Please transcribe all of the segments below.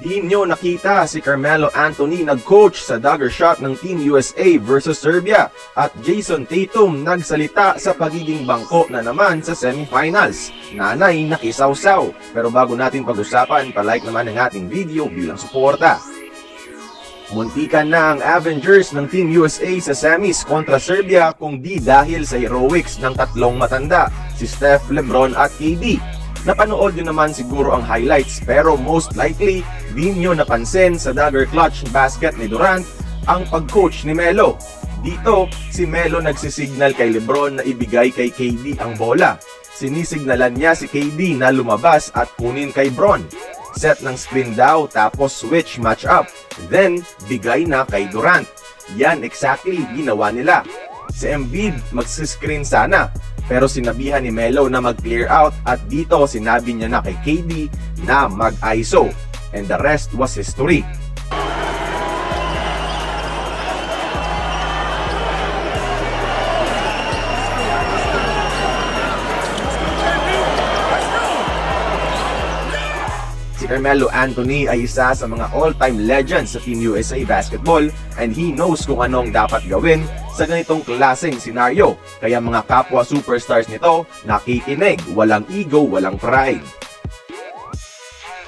Di nyo nakita si Carmelo Anthony nag-coach sa dagger shot ng Team USA versus Serbia at Jason Tatum nagsalita sa pagiging bangko na naman sa semifinals. Nanay nakisawsaw. Pero bago natin pag-usapan, palike naman ang ating video bilang suporta. Muntikan na ang Avengers ng Team USA sa semis kontra Serbia kung di dahil sa heroics ng tatlong matanda, si Steph, LeBron at KD. Napanood nyo naman siguro ang highlights pero most likely di nyo napansin sa dagger clutch basket ni Durant ang pag-coach ni Melo. Dito, si Melo nagsisignal kay LeBron na ibigay kay KD ang bola. Sinisignalan niya si KD na lumabas at kunin kay Bron. Set ng screen daw tapos switch match up. Then, bigay na kay Durant. Yan exactly ginawa nila. Si Embiid magsiscreen sana. Pero sinabihan ni Melo na mag-clear out at dito sinabi niya na kay KD na mag-ISO. And the rest was history. Si Carmelo Anthony ay isa sa mga all-time legends sa Team USA Basketball and he knows kung anong dapat gawin sa ganitong klaseng senaryo. Kaya mga kapwa superstars nito nakikinig, walang ego, walang pride.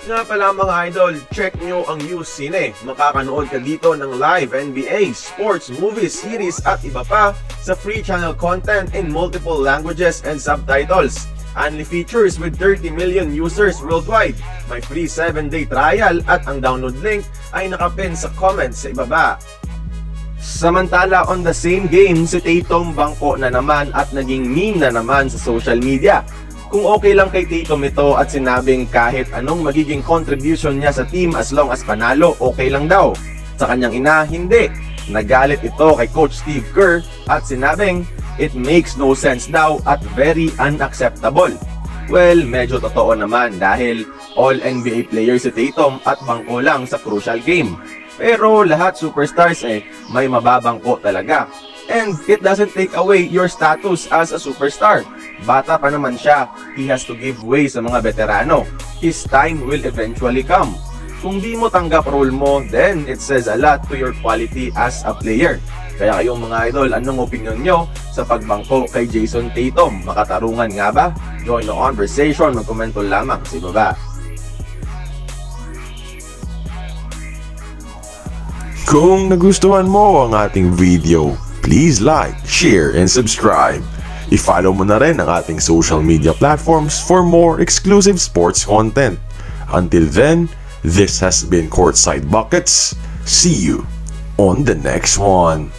Nga pala mga idol, check nyo ang News Cine. Makakanood ka dito ng live NBA, sports, movies, series at iba pa sa free channel content in multiple languages and subtitles. Only features with 30 million users worldwide. May free 7-day trial at ang download link ay nakapin sa comments sa ibaba. Samantala, on the same game, si Tatum bangko na naman at naging meme na naman sa social media. Kung okay lang kay Tatum ito at sinabing kahit anong magiging contribution niya sa team as long as panalo, okay lang daw. Sa kanyang ina, hindi. Nagalit ito kay Coach Steve Kerr at sinabing, it makes no sense daw at very unacceptable. Well, medyo totoo naman dahil all NBA players si Tatum at bangko lang sa crucial game. Pero lahat superstars may mababangko talaga. And it doesn't take away your status as a superstar. Bata pa naman siya, he has to give way sa mga veterano. His time will eventually come. Kung di mo tanggap role mo, then it says a lot to your quality as a player. Kaya kayong mga idol, anong opinion nyo sa pagbangko kay Jason Tatum? Makatarungan nga ba? Join the conversation, magkomento lamang sa ibaba. Kung nagustuhan mo ang ating video, please like, share, and subscribe. I-follow mo na rin ang ating social media platforms for more exclusive sports content. Until then, this has been Courtside Buckets. See you on the next one.